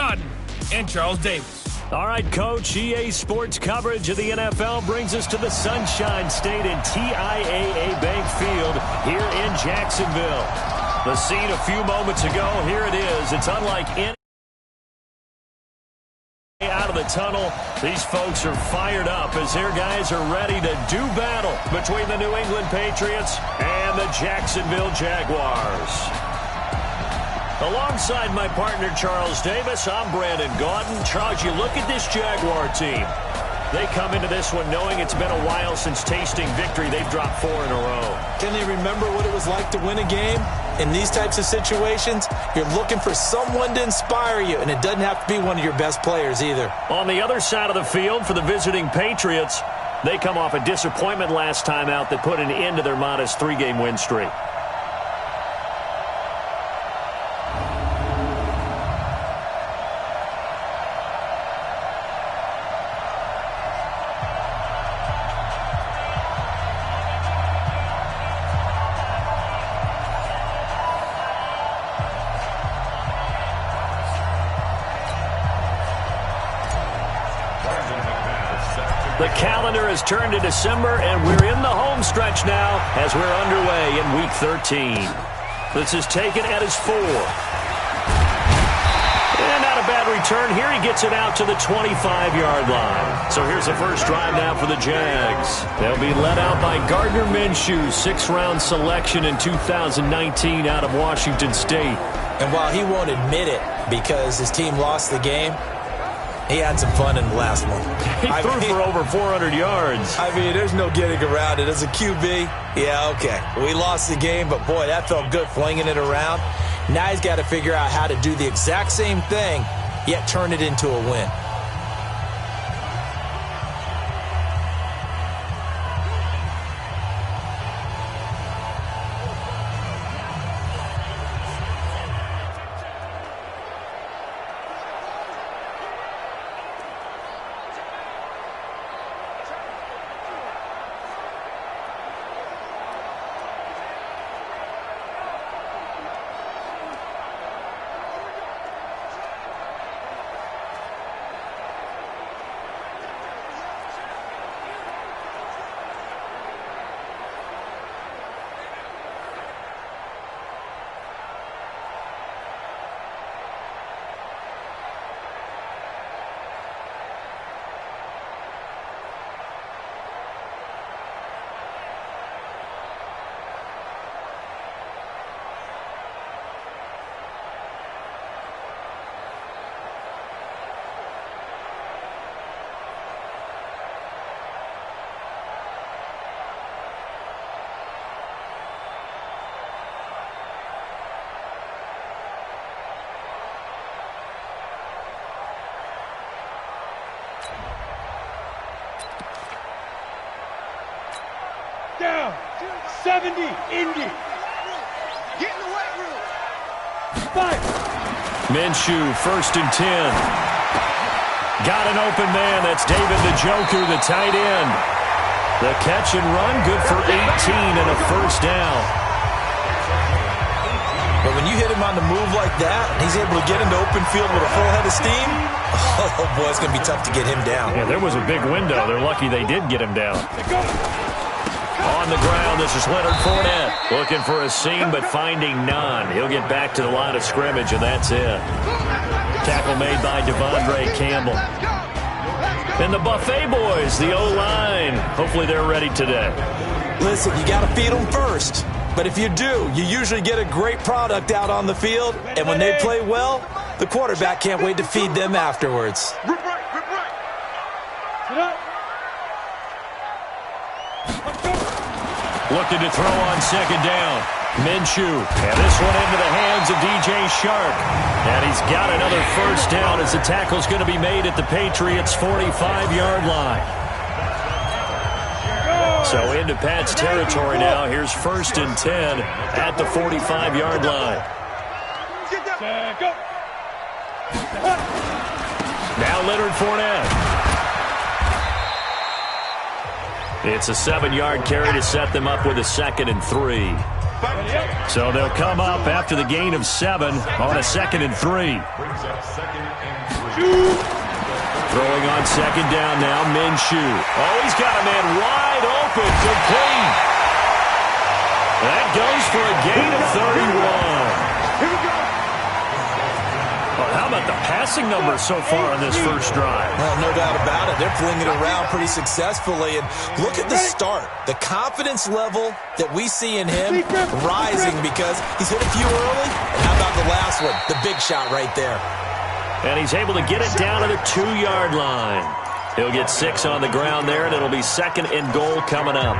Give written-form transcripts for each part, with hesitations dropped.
Godden and Charles Davis. All right, Coach, EA Sports coverage of the NFL brings us to the Sunshine State and TIAA Bank Field here in Jacksonville. The scene a few moments ago, here it is. It's unlike any out of the tunnel. These folks are fired up as their guys are ready to do battle between the New England Patriots and the Jacksonville Jaguars. Alongside my partner, Charles Davis, I'm Brandon Gaudin. Charles, you look at this Jaguar team. They come into this one knowing it's been a while since tasting victory. They've dropped 4 in a row. Can they remember what it was like to win a game? In these types of situations, you're looking for someone to inspire you, and it doesn't have to be one of your best players either. On the other side of the field for the visiting Patriots, they come off a disappointment last time out that put an end to their modest 3-game win streak. The calendar has turned to December, and we're in the home stretch now as we're underway in Week 13. This is taken at his 4. And not a bad return here. He gets it out to the 25-yard line. So here's the first drive now for the Jags. They'll be led out by Gardner Minshew, 6th-round selection in 2019 out of Washington State. And while he won't admit it because his team lost the game, he had some fun in the last one. He threw for over 400 yards. I mean, there's no getting around it. As a QB, yeah, okay. We lost the game, but, boy, that felt good flinging it around. Now he's got to figure out how to do the exact same thing, yet turn it into a win. Down, 70, Indy. Get in the weight room. 5. Minshew, 1st and 10. Got an open man. That's David the Joker, the tight end. The catch and run, good for 18 and a first down. But when you hit him on the move like that, he's able to get into open field with a full head of steam, oh, boy, it's going to be tough to get him down. Yeah, there was a big window. They're lucky they did get him down. On the ground, this is Leonard Fournette. Looking for a seam, but finding none. He'll get back to the line of scrimmage, and that's it. Tackle made by Devondre Campbell. And the Buffet boys, the O-line. Hopefully they're ready today. Listen, you got to feed them first. But if you do, you usually get a great product out on the field. And when they play well, the quarterback can't wait to feed them afterwards. Looking to throw on 2nd down. Minshew. And this one into the hands of DJ Shark. And he's got another first down as the tackle's going to be made at the Patriots' 45-yard line. So into Pat's territory now. Here's 1st and 10 at the 45-yard line. Now Leonard Fournette. It's a 7-yard carry to set them up with a 2nd and 3. So they'll come up after the gain of 7 on a 2nd and 3. Throwing on 2nd down now, Minshew. Oh, he's got a man wide open, complete. That goes for a gain of 31. Here we go. Well, how about the passing numbers so far on this first drive? Well, no doubt about it. They're flinging it around pretty successfully. And look at the start. The confidence level that we see in him rising because he's hit a few early. And how about the last one? The big shot right there. And he's able to get it down to the 2-yard line. He'll get 6 on the ground there, and it'll be 2nd and goal coming up.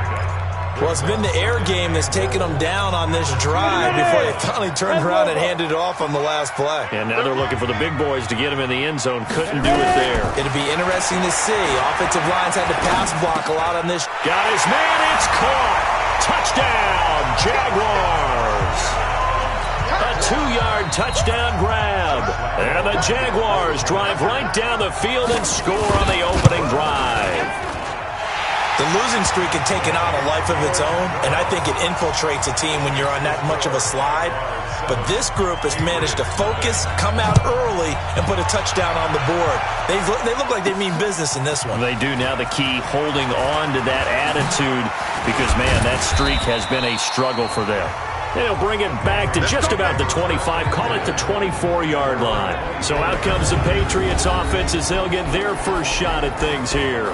Well, it's been the air game that's taken them down on this drive before they finally turned around and handed it off on the last play. And now they're looking for the big boys to get him in the end zone. Couldn't do it there. It'll be interesting to see. Offensive lines had to pass block a lot on this. Got his man. It's caught. Touchdown, Jaguars. A 2-yard touchdown grab. And the Jaguars drive right down the field and score on the opening drive. The losing streak had taken on a life of its own, and I think it infiltrates a team when you're on that much of a slide. But this group has managed to focus, come out early, and put a touchdown on the board. They look like they mean business in this one. They do. Now the key, holding on to that attitude, because, man, that streak has been a struggle for them. They'll bring it back to just about the 25, call it the 24-yard line. So out comes the Patriots offense as they'll get their first shot at things here.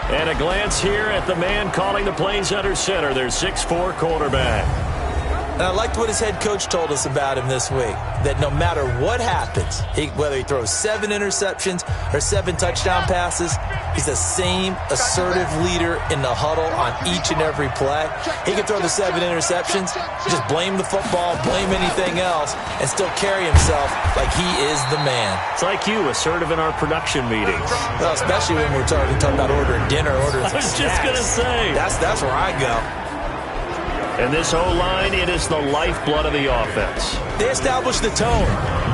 And a glance here at the man calling the plays under center, their 6'4" quarterback. And I liked what his head coach told us about him this week, that no matter what happens, whether he throws 7 interceptions or 7 touchdown passes, he's the same assertive leader in the huddle on each and every play. He can throw the 7 interceptions, just blame the football, blame anything else, and still carry himself like he is the man. It's like you, assertive in our production meetings. Well, especially when we're talking about ordering dinner, ordering some I was just going to say. That's where I go. And this O-line, it is the lifeblood of the offense. They establish the tone.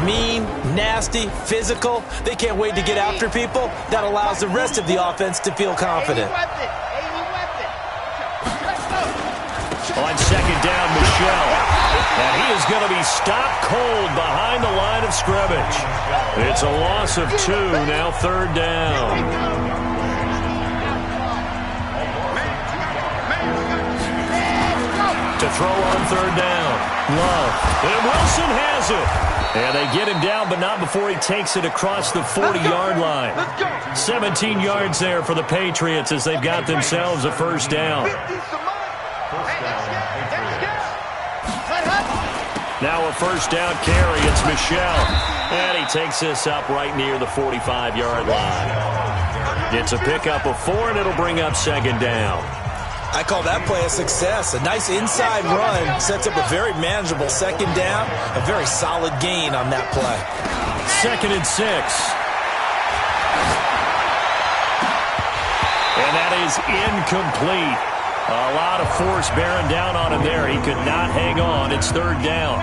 Mean, nasty, physical. They can't wait to get after people. That allows the rest of the offense to feel confident. On 2nd down, Michel. And he is going to be stopped cold behind the line of scrimmage. It's a loss of 2, now 3rd down. To throw on 3rd down. Love. And Wilson has it. And they get him down, but not before he takes it across the 40-yard line. 17 yards there for the Patriots as they've got themselves a 1st down. Now a 1st down carry. It's Michel. And he takes this up right near the 45-yard line. It's a pickup of 4, and it'll bring up 2nd down. I call that play a success. A nice inside run sets up a very manageable 2nd down. A very solid gain on that play. 2nd and 6. And that is incomplete. A lot of force bearing down on him there. He could not hang on. It's 3rd down.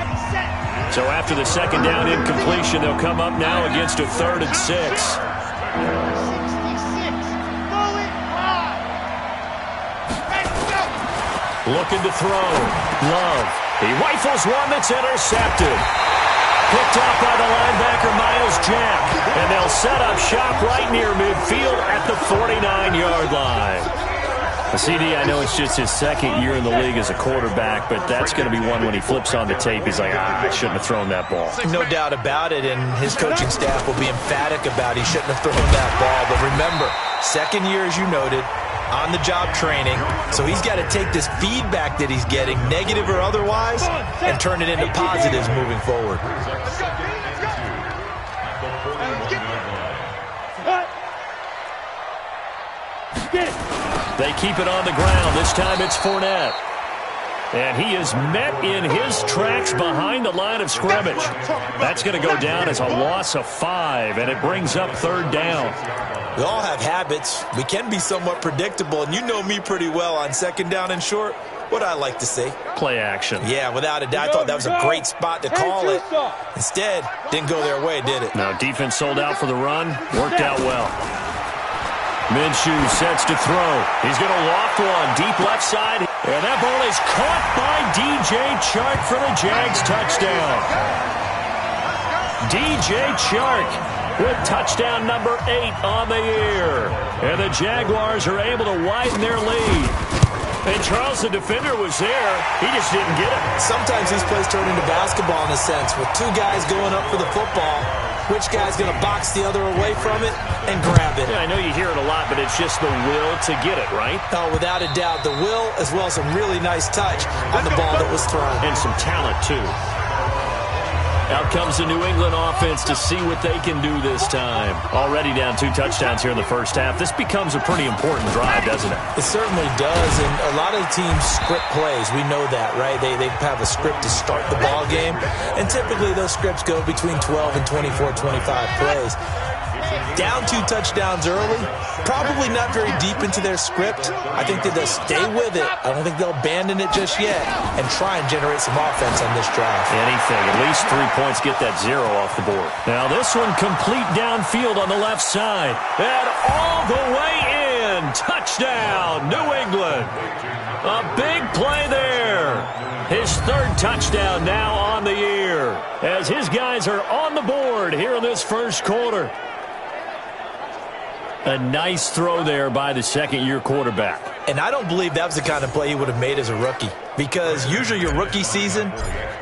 So after the 2nd down incompletion, they'll come up now against a 3rd and 6. Looking to throw. Love. He rifles one that's intercepted. Picked up by the linebacker, Miles Jack. And they'll set up shop right near midfield at the 49-yard line. CD, I know it's just his 2nd year in the league as a quarterback, but that's going to be one when he flips on the tape. He's like, I shouldn't have thrown that ball. No doubt about it, and his coaching staff will be emphatic about he shouldn't have thrown that ball. But remember, 2nd year, as you noted, on-the-job training, so he's got to take this feedback that he's getting, negative or otherwise, and turn it into positives moving forward. They keep it on the ground. This time it's Fournette. And he is met in his tracks behind the line of scrimmage. That's going to go down as a loss of 5, and it brings up 3rd down. We all have habits. We can be somewhat predictable, and you know me pretty well on 2nd down and short. What I like to see. Play action. Yeah, without a doubt. I thought that was a great spot to call it. Instead, didn't go their way, did it? No, defense sold out for the run. Worked out well. Minshew sets to throw. He's going to loft one deep left side. And that ball is caught by DJ Chark for the Jags touchdown. DJ Chark with touchdown number 8 on the year. And the Jaguars are able to widen their lead. And Charles, the defender, was there. He just didn't get it. Sometimes these plays turn into basketball in a sense, with two guys going up for the football. Which guy's going to box the other away from it and grab it? Yeah, I know you hear it a lot, but it's just the will to get it, right? Oh, without a doubt. The will, as well as some really nice touch on the ball that was thrown. And some talent, too. Out comes the New England offense to see what they can do this time. Already down 2 touchdowns here in the first half. This becomes a pretty important drive, doesn't it? It certainly does, and a lot of the teams script plays. We know that, right? They have a script to start the ball game, and typically those scripts go between 12 and 24, 25 plays. Down 2 touchdowns early, probably not very deep into their script. I think that they'll stay with it. I don't think they'll abandon it just yet and try and generate some offense on this drive. Anything. At least 3 points, get that 0 off the board. Now this one complete downfield on the left side. And all the way in. Touchdown, New England. A big play there. His 3rd touchdown now on the year as his guys are on the board here in this first quarter. A nice throw there by the second-year quarterback. And I don't believe that was the kind of play he would have made as a rookie, because usually your rookie season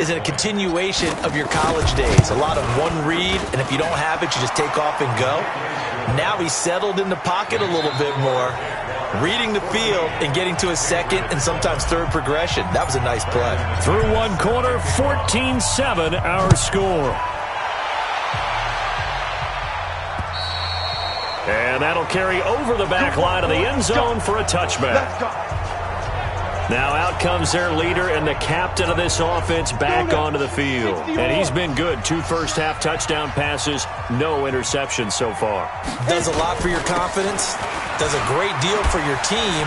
is a continuation of your college days. A lot of one read, and if you don't have it, you just take off and go. Now he's settled in the pocket a little bit more, reading the field and getting to a second and sometimes third progression. That was a nice play. Through one quarter, 14-7 our score. And that'll carry over the back line of the end zone for a touchback. Now out comes their leader and the captain of this offense back onto the field. And he's been good. 2 first-half touchdown passes, no interceptions so far. Does a lot for your confidence. Does a great deal for your team.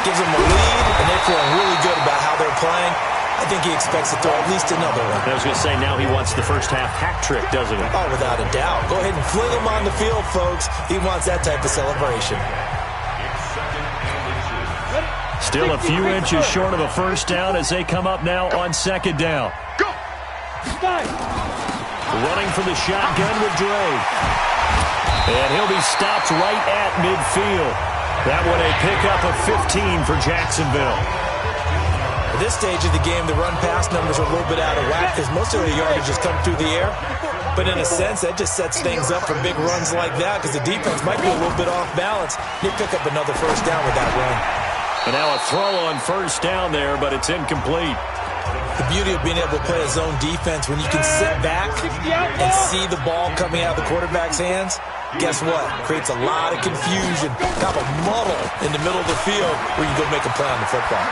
Gives them a lead, and they feel really good about how they're playing. I think he expects to throw at least another one. I was going to say, now he wants the first-half hat trick, doesn't he? Oh, without a doubt. Go ahead and fling him on the field, folks. He wants that type of celebration. Still a few inches short of a first down as they come up now on second down. Go! Running for the shotgun with Dre. And he'll be stopped right at midfield. That one a pickup of 15 for Jacksonville. At this stage of the game, the run-pass numbers are a little bit out of whack because most of the yardage has come through the air. But in a sense, that just sets things up for big runs like that because the defense might be a little bit off balance. They pick up another first down with that run. And now a throw on first down there, but it's incomplete. The beauty of being able to play a zone defense when you can sit back and see the ball coming out of the quarterback's hands, guess what? Creates a lot of confusion, kind of a muddle in the middle of the field where you go make a play on the football.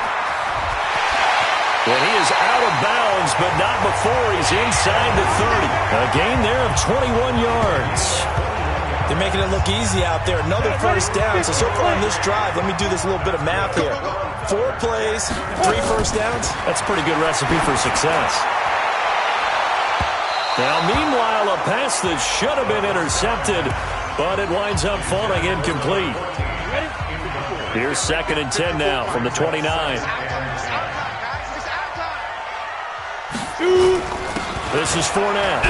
And he is out of bounds, but not before he's inside the 30. A gain there of 21 yards. They're making it look easy out there. Another first down. So far on this drive, let me do this little bit of math here. 4 plays, 3 first downs. That's a pretty good recipe for success. Now, meanwhile, a pass that should have been intercepted, but it winds up falling incomplete. Here's 2nd and 10 now from the 29. This is Fournette.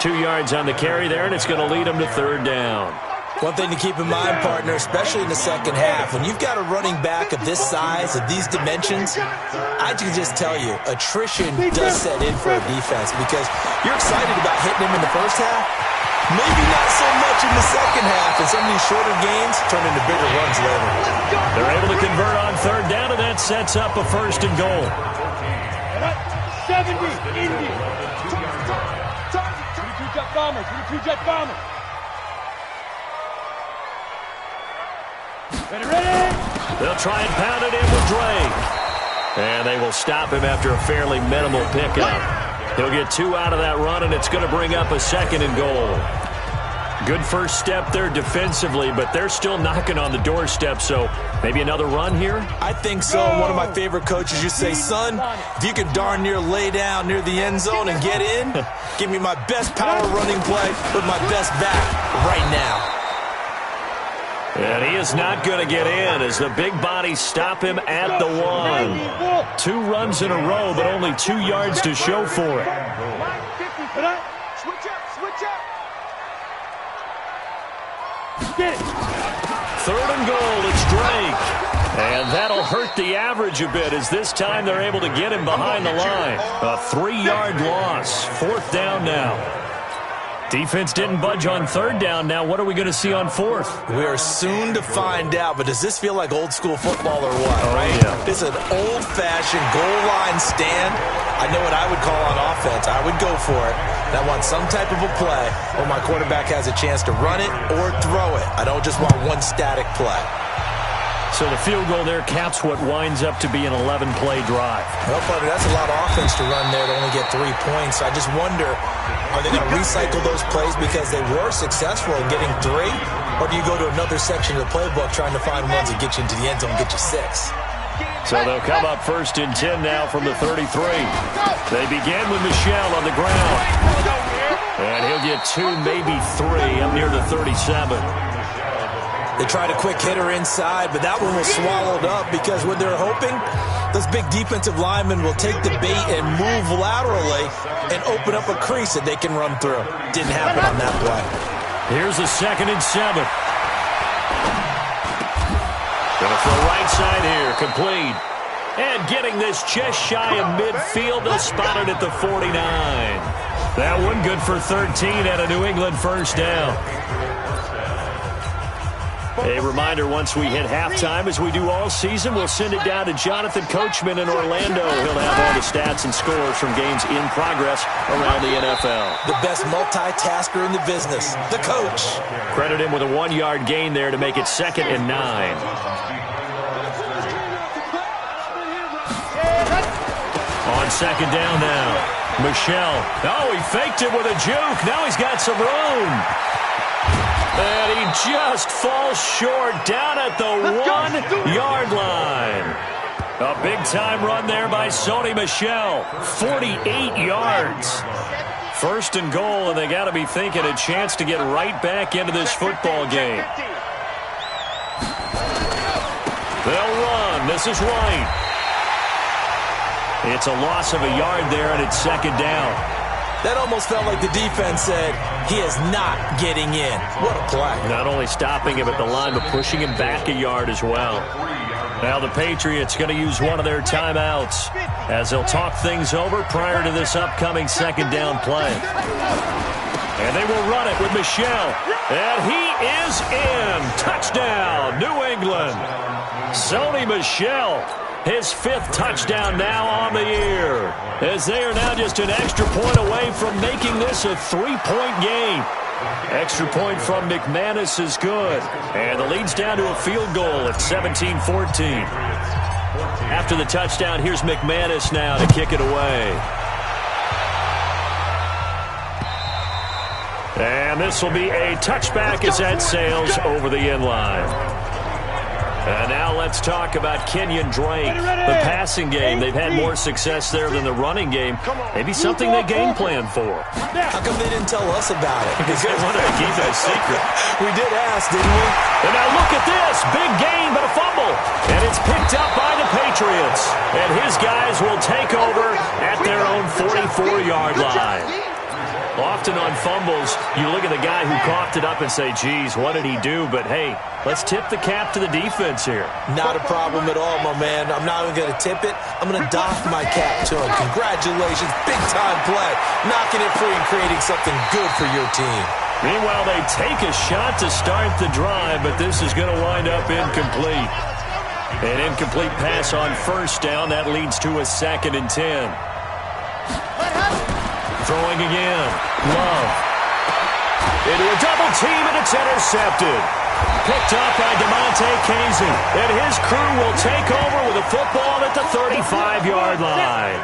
2 yards on the carry there, and it's going to lead him to 3rd down. One thing to keep in mind, partner, especially in the second half, when you've got a running back of this size, of these dimensions, I can just tell you, attrition does set in for a defense because you're excited about hitting him in the first half. Maybe not so much in the second half, and some of these shorter gains turn into bigger runs later. They're able to convert on 3rd down, and that sets up a 1st and goal. 70, Indy. 22 Jet Bombers, 22 Jet Bombers. Ready? They'll try and pound it in with Dre. And they will stop him after a fairly minimal pickup. He'll get 2 out of that run, and it's going to bring up a 2nd and goal. Good first step there defensively, but they're still knocking on the doorstep, so maybe another run here? I think so. One of my favorite coaches used to say, son, if you can darn near lay down near the end zone and get in, give me my best power running play with my best back right now. And he is not going to get in as the big bodies stop him at the 1. 2 runs in a row, but only 2 yards to show for it. Third and goal, it's Drake. And that'll hurt the average a bit as this time they're able to get him behind the line. A 3-yard loss. 4th down now. Defense didn't budge on 3rd down. Now what are we going to see on 4th? We are soon to find out, but does this feel like old school football or what, right? Yeah. It's an old-fashioned goal line stand. I know what I would call on offense. I would go for it. And I want some type of a play where my quarterback has a chance to run it or throw it. I don't just want one static play. So the field goal there caps what winds up to be an 11-play drive. Well, partner, that's a lot of offense to run there to only get 3 points. I just wonder, are they going to recycle those plays because they were successful in getting 3? Or do you go to another section of the playbook trying to find ones that get you into the end zone and get you 6? So they'll come up 1st and 10 now from the 33. They begin with Michel on the ground. And he'll get 2, maybe 3 up near the 37. They tried a quick hitter inside, but that one was swallowed up because what they're hoping, those big defensive linemen will take the bait and move laterally and open up a crease that they can run through. Didn't happen on that play. Here's a 2nd and 7. Going to throw right side here, complete. And getting this just shy of midfield, they'll spot it at the 49. That one good for 13 at a New England 1st down. A reminder, once we hit halftime, as we do all season, we'll send it down to Jonathan Coachman in Orlando. He'll have all the stats and scores from games in progress around the NFL. The best multitasker in the business, the coach. Credit him with a 1-yard gain there to make it 2nd and 9. On 2nd down now, Michel. Oh, he faked it with a juke. Now he's got some room. And he just falls short down at the 1-yard line. A big-time run there by Sony Michel. 48 yards. 1st and goal, and they got to be thinking a chance to get right back into this football game. They'll run. This is White. It's a loss of a yard there, and it's 2nd down. That almost felt like the defense said, he is not getting in. What a play. Not only stopping him at the line, but pushing him back a yard as well. Now the Patriots going to use one of their timeouts as they'll talk things over prior to this upcoming 2nd down play. And they will run it with Michel. And he is in. Touchdown, New England. Sony Michel. His 5th touchdown now on the year, as they are now just an extra point away from making this a 3-point game. Extra point from McManus is good, and the lead's down to a field goal at 17-14. After the touchdown, here's McManus now to kick it away. And this will be a touchback as that sails over the end line. And now let's talk about Kenyon Drake. The passing game, they've had more success there than the running game. Maybe something they game plan for. How come they didn't tell us about it? Because they wanted to keep that secret. We did ask, didn't we? And now look at this. Big gain, but a fumble. And it's picked up by the Patriots. And his guys will take over at their own 44-yard line. Often on fumbles, you look at the guy who coughed it up and say, geez, what did he do? But, hey, let's tip the cap to the defense here. Not a problem at all, my man. I'm not even going to tip it. I'm going to doff my cap to him. Congratulations. Big-time play. Knocking it free and creating something good for your team. Meanwhile, they take a shot to start the drive, but this is going to wind up incomplete. An incomplete pass on 1st down. That leads to a 2nd and 10. Throwing again. Love. Into a double team, and it's intercepted. Picked up by DeMonte Casey. And his crew will take over with a football at the 35-yard line.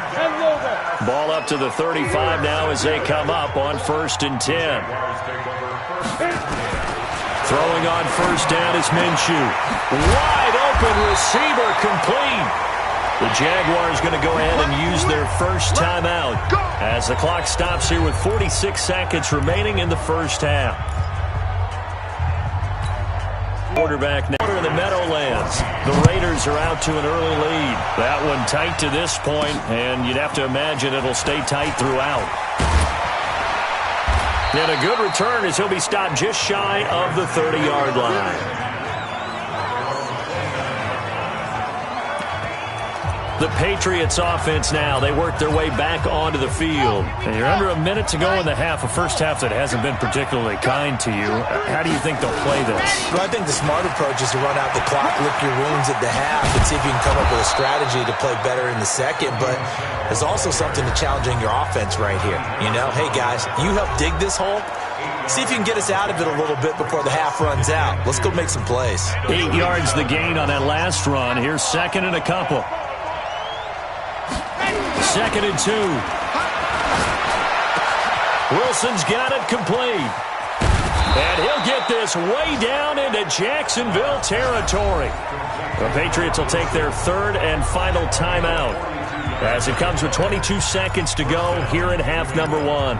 Ball up to the 35 now as they come up on 1st and 10. Throwing on 1st down is Minshew. Wide open receiver complete. The Jaguars going to go ahead and use their first timeout as the clock stops here with 46 seconds remaining in the first half. Quarterback now in the Meadowlands. The Raiders are out to an early lead. That one tight to this point, and you'd have to imagine it'll stay tight throughout. And a good return as he'll be stopped just shy of the 30-yard line. The Patriots offense now. They work their way back onto the field. And you're under a minute to go in the half, a first half that hasn't been particularly kind to you. How do you think they'll play this? Well, I think the smart approach is to run out the clock, lick your wounds at the half, and see if you can come up with a strategy to play better in the second. But there's also something to challenging your offense right here. You know, hey, guys, you help dig this hole. See if you can get us out of it a little bit before the half runs out. Let's go make some plays. 8 yards the gain on that last run. Here's 2nd and a couple. 2nd and 2. Wilson's got it complete. And he'll get this way down into Jacksonville territory. The Patriots will take their 3rd and final timeout as it comes with 22 seconds to go here in half number 1.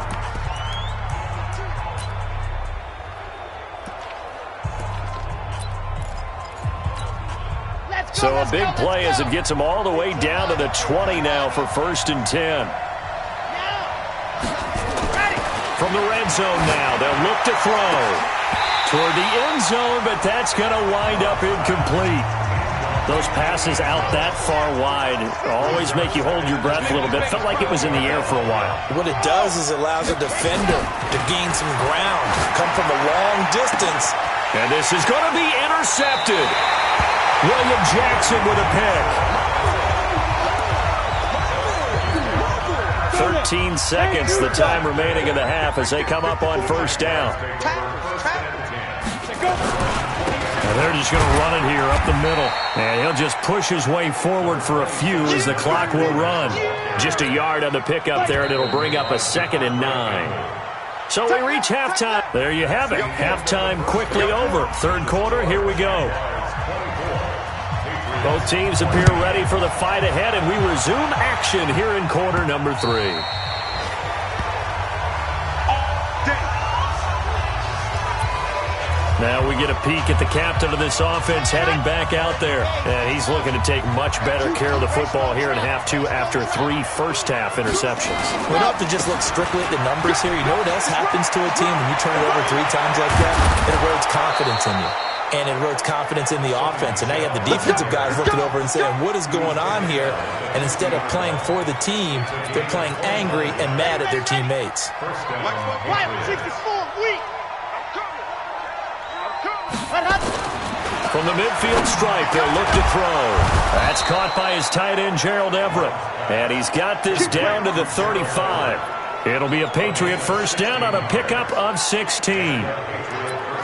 So a big play as it gets them all the way down to the 20 now for 1st and 10. From the red zone now, they'll look to throw toward the end zone, but that's going to wind up incomplete. Those passes out that far wide always make you hold your breath a little bit. Felt like it was in the air for a while. What it does is it allows a defender to gain some ground, come from a long distance. And this is going to be intercepted. William Jackson with a pick. 13 seconds, the time remaining in the half as they come up on 1st down. And they're just going to run it here up the middle. And he'll just push his way forward for a few as the clock will run. Just a yard on the pickup there, and it'll bring up a 2nd and 9. So we reach halftime. There you have it. Halftime quickly over. 3rd quarter, here we go. Both teams appear ready for the fight ahead, and we resume action here in quarter number 3. Now we get a peek at the captain of this offense heading back out there. And he's looking to take much better care of the football here in half 2 after 3 first-half interceptions. We don't have to just look strictly at the numbers here. You know what else happens to a team when you turn it over 3 times like that? It erodes confidence in you. And it erodes confidence in the offense. And now you have the defensive guys looking over and saying, what is going on here? And instead of playing for the team, they're playing angry and mad at their teammates. From the midfield stripe, they'll look to throw. That's caught by his tight end, Gerald Everett. And he's got this down to the 35. It'll be a Patriot first down on a pickup of 16.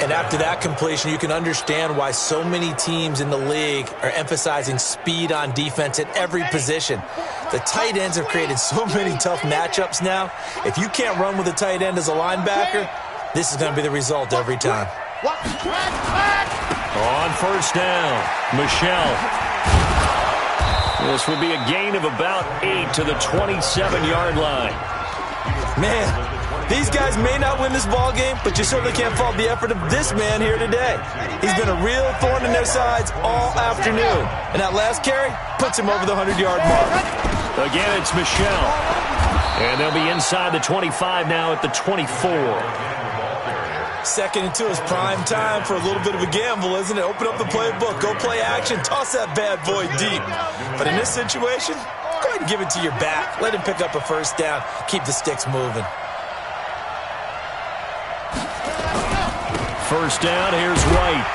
And after that completion, you can understand why so many teams in the league are emphasizing speed on defense at every position. The tight ends have created so many tough matchups now. If you can't run with a tight end as a linebacker, this is going to be the result every time. On first down, Michelle. This will be a gain of about 8 to the 27-yard line. Man. These guys may not win this ball game, but you certainly can't fault the effort of this man here today. He's been a real thorn in their sides all afternoon. And that last carry puts him over the 100-yard mark. Again, it's Michelle. And they'll be inside the 25 now at the 24. 2nd and 2 is prime time for a little bit of a gamble, isn't it? Open up the playbook, go play action, toss that bad boy deep. But in this situation, go ahead and give it to your back. Let him pick up a first down. Keep the sticks moving. First down, here's White.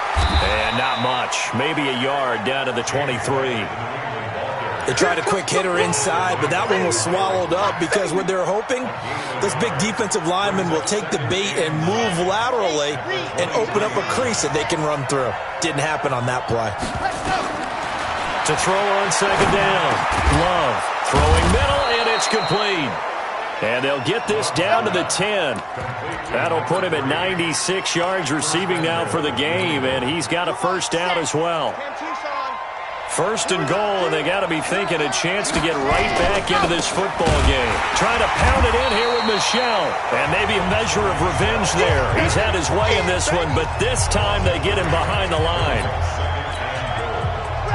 And not much. Maybe a yard down to the 23. They tried a quick hitter inside, but that one was swallowed up because what they're hoping, those big defensive linemen will take the bait and move laterally and open up a crease that they can run through. Didn't happen on that play. To throw on second down. Love throwing middle, and it's complete. And they'll get this down to the 10. That'll put him at 96 yards receiving now for the game, and he's got a first down as well. First and goal, and they got to be thinking a chance to get right back into this football game. Trying to pound it in here with Michel, and maybe a measure of revenge there. He's had his way in this one, but this time they get him behind the line.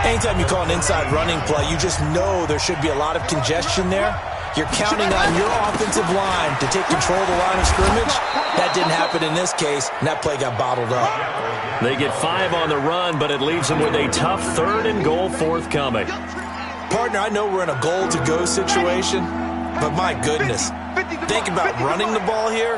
Anytime you call an inside running play, you just know there should be a lot of congestion there. You're counting on your offensive line to take control of the line of scrimmage. That didn't happen in this case, and that play got bottled up. They get 5 on the run, but it leaves them with a tough third and goal forthcoming. Partner, I know we're in a goal-to-go situation, but my goodness, think about running the ball here.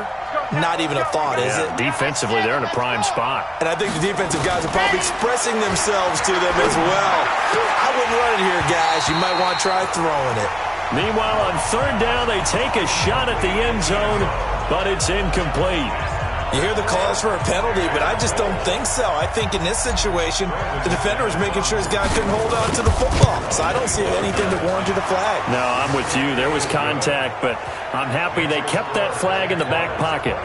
Not even a thought, is it? Defensively, they're in a prime spot. And I think the defensive guys are probably expressing themselves to them as well. I wouldn't run it here, guys. You might want to try throwing it. Meanwhile, on third down, they take a shot at the end zone, but it's incomplete. You hear the calls for a penalty, but I just don't think so. I think in this situation, the defender was making sure his guy couldn't hold on to the football. So I don't see anything that warranted a flag. No, I'm with you. There was contact, but I'm happy they kept that flag in the back pocket.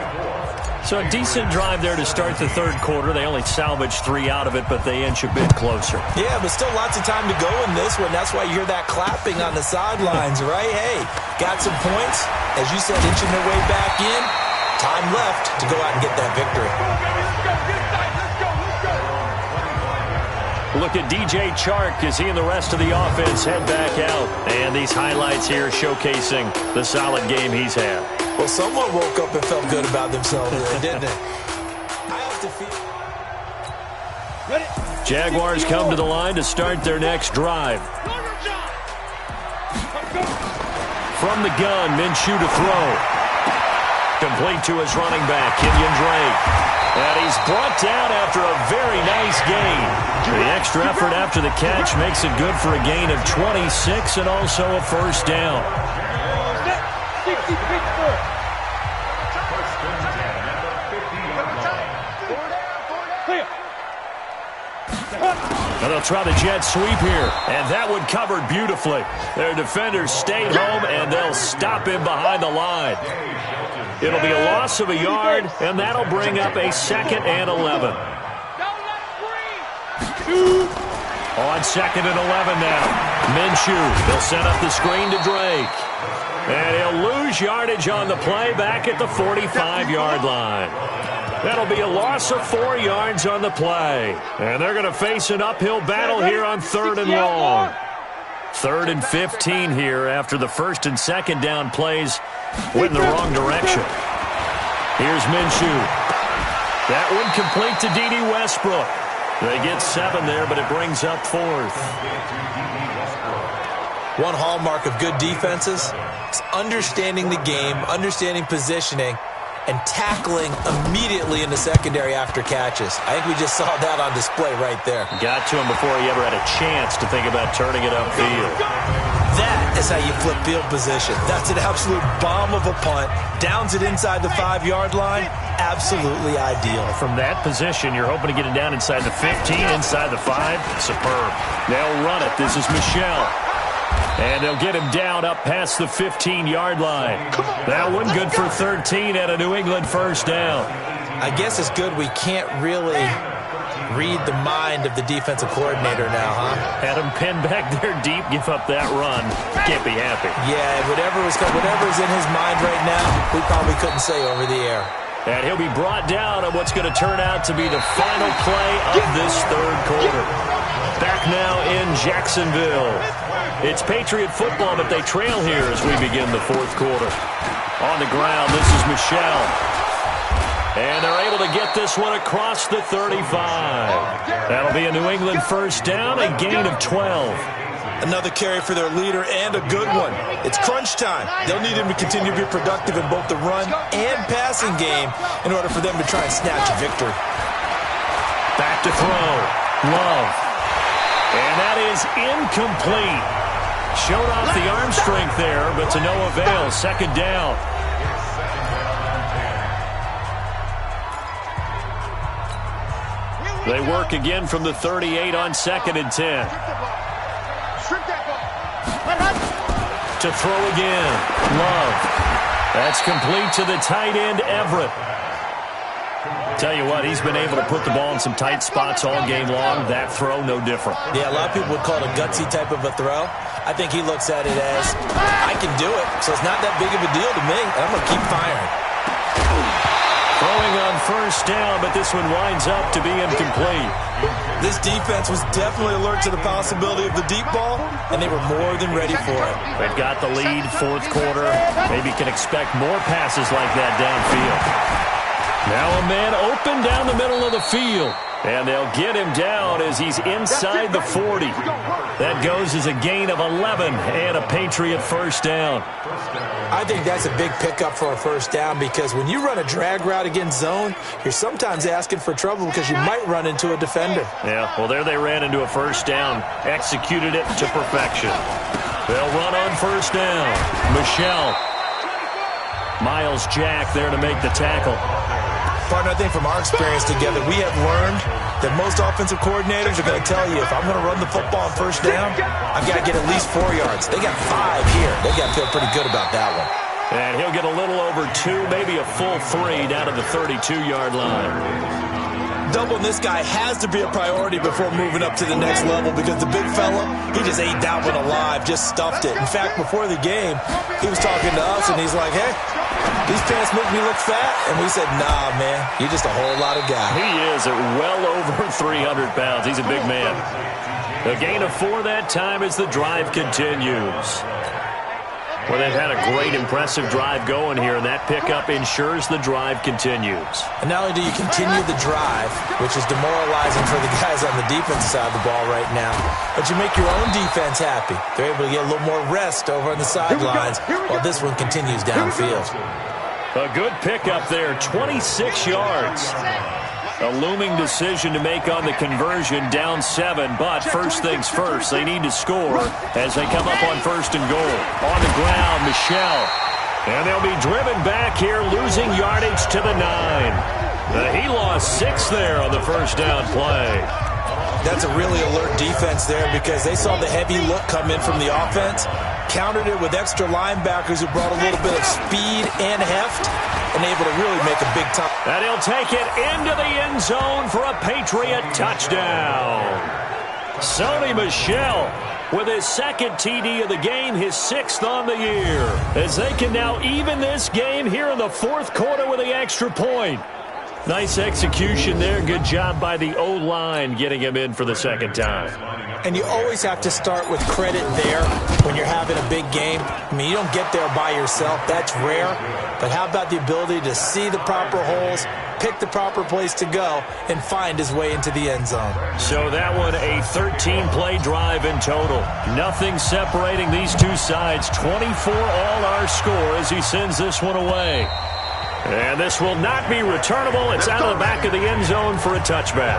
So a decent drive there to start the third quarter. They only salvaged 3 out of it, but they inch a bit closer. Yeah, but still lots of time to go in this one. That's why you hear that clapping on the sidelines, right? Hey, got some points. As you said, inching their way back in. Time left to go out and get that victory. Look at DJ Chark as he and the rest of the offense head back out. And these highlights here showcasing the solid game he's had. Well, someone woke up and felt good about themselves there, didn't they? I have to feel... Jaguars come to the line to start their next drive. From the gun, Minshew to throw. Complete to his running back, Kenyon Drake. And he's brought down after a very nice gain. The extra effort after the catch makes it good for a gain of 26 and also a first down. And they'll try the jet sweep here, and that one covered beautifully. Their defenders stayed home, and they'll stop him behind the line. It'll be a loss of a yard, and that'll bring up a 2nd and 11. On 2nd and 11 now. Minshew, they'll set up the screen to Drake. And he'll lose yardage on the play back at the 45-yard line. That'll be a loss of 4 yards on the play. And they're going to face an uphill battle here on 3rd and long. 3rd and 15 here after the 1st and 2nd down plays went in the wrong direction. Here's Minshew. That one complete to D.D. Westbrook. They get 7 there, but it brings up 4th. One hallmark of good defenses is understanding the game, understanding positioning, and tackling immediately in the secondary after catches. I think we just saw that on display right there. Got to him before he ever had a chance to think about turning it upfield. That is how you flip field position. That's an absolute bomb of a punt. Downs it inside the 5-yard line. Absolutely ideal. From that position, you're hoping to get it down inside the 15, inside the 5. Superb. They'll run it. This is Michel. And they'll get him down up past the 15-yard line. That one good for 13 and a New England first down. I guess it's good we can't really read the mind of the defensive coordinator now, huh? Had him pinned back there deep, give up that run. Can't be happy. Yeah, whatever's in his mind right now, we probably couldn't say over the air. And he'll be brought down on what's going to turn out to be the final play of this third quarter. Back now in Jacksonville. It's Patriot football, but they trail here as we begin the fourth quarter. On the ground, this is Michel. And they're able to get this one across the 35. That'll be a New England first down, a gain of 12. Another carry for their leader and a good one. It's crunch time. They'll need him to continue to be productive in both the run and passing game in order for them to try and snatch a victory. Back to throw. Love. And that is incomplete. Showed off the arm strength there, but to no avail. Second down. They work again from the 38 on 2nd and 10. To throw again. Love. That's complete to the tight end, Everett. Tell you what, he's been able to put the ball in some tight spots all game long. That throw, no different. Yeah, a lot of people would call it a gutsy type of a throw. I think he looks at it as, I can do it, so it's not that big of a deal to me. I'm going to keep firing. Throwing on first down, but this one winds up to be incomplete. This defense was definitely alert to the possibility of the deep ball, and they were more than ready for it. They've got the lead, fourth quarter. Maybe can expect more passes like that downfield. Now a man open down the middle of the field. And they'll get him down as he's inside the 40. That goes as a gain of 11 and a Patriot first down. I think that's a big pickup for a first down because when you run a drag route against zone, you're sometimes asking for trouble because you might run into a defender. Yeah, well, there they ran into a first down. Executed it to perfection. They'll run on first down. Michelle. Miles Jack there to make the tackle. Partner, I think from our experience together, we have learned that most offensive coordinators are going to tell you, if I'm going to run the football on first down, I've got to get at least 4 yards. They got 5 here. They got to feel pretty good about that one. And he'll get a little over 2, maybe a full 3 down to the 32-yard line. Doubling this guy has to be a priority before moving up to the next level because the big fella, he just ate that one alive, just stuffed it. In fact, before the game, he was talking to us, and he's like, hey, these pants make me look fat. And we said, nah, man, you're just a whole lot of guy. He is at well over 300 pounds. He's a big man. A gain of 4 that time as the drive continues. Well, they've had a great, impressive drive going here, and that pickup ensures the drive continues. And not only do you continue the drive, which is demoralizing for the guys on the defensive side of the ball right now, but you make your own defense happy. They're able to get a little more rest over on the sidelines while this one continues downfield. A good pickup there, 26 yards. A looming decision to make on the conversion, down 7, but first things first, they need to score as they come up on first and goal. On the ground, Michelle. And they'll be driven back here, losing yardage to the 9. He lost 6 there on the first down play. That's a really alert defense there because they saw the heavy look come in from the offense, countered it with extra linebackers who brought a little bit of speed and heft, and able to really make a big time. And he'll take it into the end zone for a Patriot touchdown. Sony Michel with his second TD of the game, his 6th on the year, as they can now even this game here in the fourth quarter with the extra point. Nice execution there. Good job by the O-line getting him in for the second time. And you always have to start with credit there when you're having a big game. I mean, you don't get there by yourself. That's rare. But how about the ability to see the proper holes, pick the proper place to go, and find his way into the end zone? So that one, a 13-play drive in total. Nothing separating these two sides. 24 all our score as he sends this one away. And this will not be returnable. It's out of the back of the end zone for a touchback.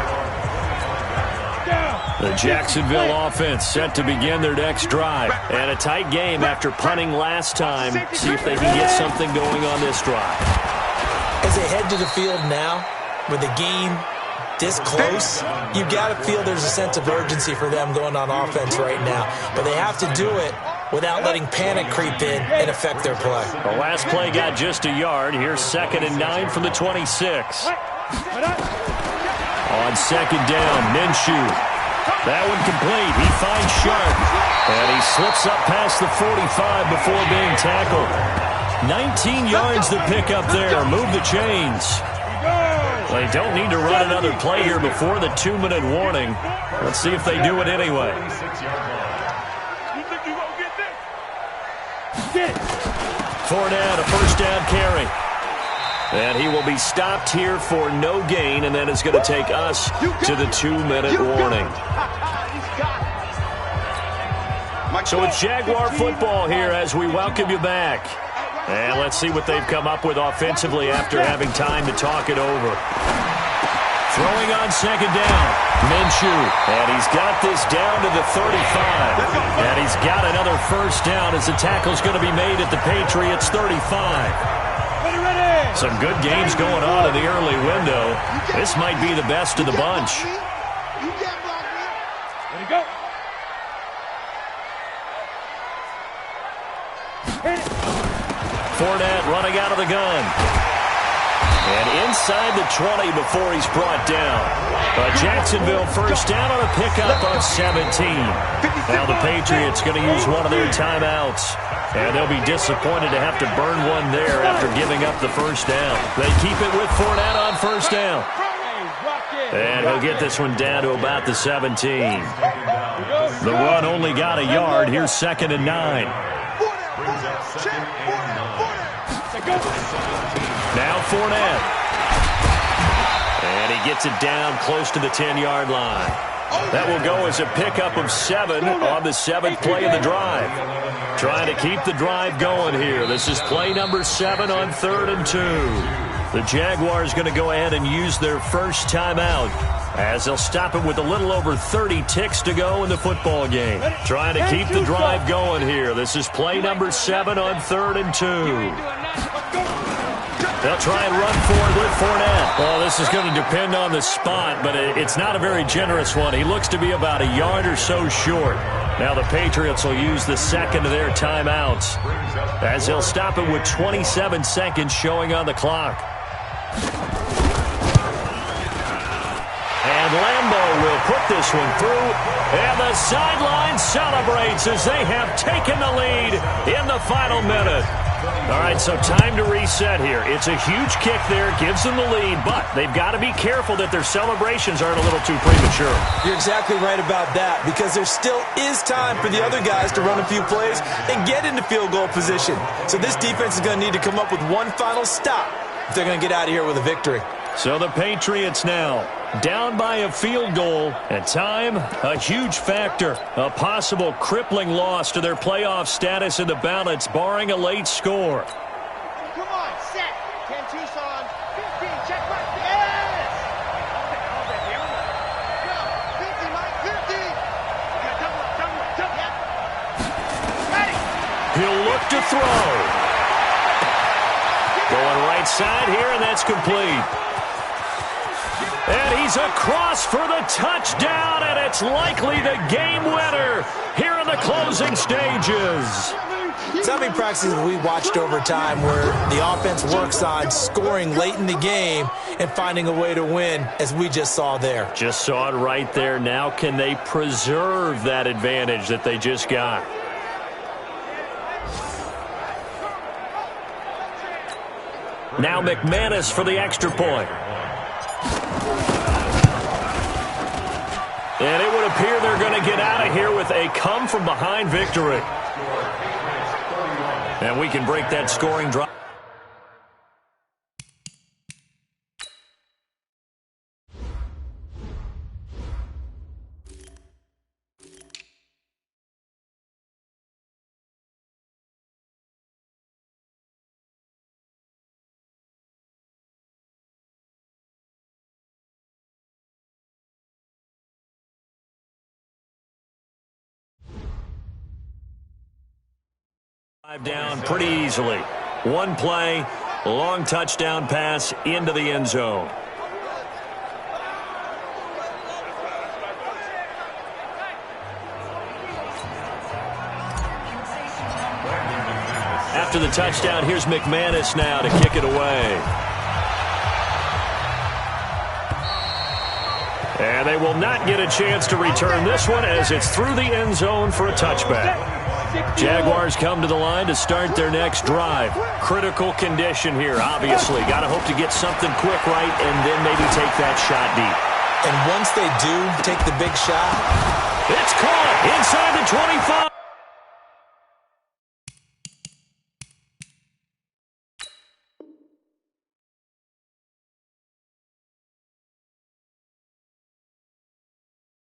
The Jacksonville offense set to begin their next drive. And a tight game after punting last time. See if they can get something going on this drive. As they head to the field now, with the game this close, you've got to feel there's a sense of urgency for them going on offense right now. But they have to do it without letting panic creep in and affect their play. The last play got just a yard. Here's 2nd and 9 from the 26. On second down, Minshew. That one complete. He finds Sharp. And he slips up past the 45 before being tackled. 19 yards to pick up there. Move the chains. They don't need to run another play here before the 2-minute warning. Let's see if they do it anyway. Fournette, a first down carry. And he will be stopped here for no gain, and then it's going to take us to the 2-minute warning. So it's Jaguar football here as we welcome you back. And let's see what they've come up with offensively after having time to talk it over. Throwing on second down. Minshew. And he's got this down to the 35. And he's got another first down as the tackle's going to be made at the Patriots' 35. Some good games going on in the early window. This might be the best of the bunch. Ready, go. Fournette running out of the gun. And inside the 20 before he's brought down. A Jacksonville first down on a pickup of 17. Now the Patriots going to use one of their timeouts. And they'll be disappointed to have to burn one there after giving up the first down. They keep it with Fournette on first down. And he'll get this one down to about the 17. The run only got a yard. Here's 2nd and 9. Now Fournette. And he gets it down close to the 10-yard line. That will go as a pickup of 7 on the 7th play of the drive. Trying to keep the drive going here. This is play number 7 on 3rd and 2. The Jaguars going to go ahead and use their first timeout as they'll stop it with a little over 30 ticks to go in the football game. Trying to keep the drive going here. This is play number 7 on 3rd and 2. They'll try and run forward with Fournette. Well, this is going to depend on the spot, but it's not a very generous one. He looks to be about a yard or so short. Now the Patriots will use the second of their timeouts as they'll stop it with 27 seconds showing on the clock. And Lambeau will put this one through, and the sideline celebrates as they have taken the lead in the final minute. All right, so time to reset here. It's a huge kick there, gives them the lead, but they've got to be careful that their celebrations aren't a little too premature. You're exactly right about that, because there still is time for the other guys to run a few plays and get into field goal position. So this defense is going to need to come up with one final stop if they're going to get out of here with a victory. So the Patriots now down by a field goal, and time, a huge factor. A possible crippling loss to their playoff status in the balance, barring a late score. Come on, set. 10 Tucson. 15, check right. Yes! Go. 50, Mike. 50. Double. Ready. He'll look to throw. Going right side here, and that's complete. And he's across for the touchdown, and it's likely the game winner here in the closing stages. So many practices we watched over time where the offense works on scoring late in the game and finding a way to win, as we just saw there. Just saw it right there. Now can they preserve that advantage that they just got? Now McManus for the extra point. And it would appear they're going to get out of here with a come-from-behind victory. And we can break that scoring drive. Down pretty easily. One play, long touchdown pass into the end zone. After the touchdown, here's McManus now to kick it away. And they will not get a chance to return this one as it's through the end zone for a touchback. Jaguars come to the line to start their next drive. Critical condition here, obviously. Got to hope to get something quick right and then maybe take that shot deep. And once they do take the big shot, it's caught inside the 25.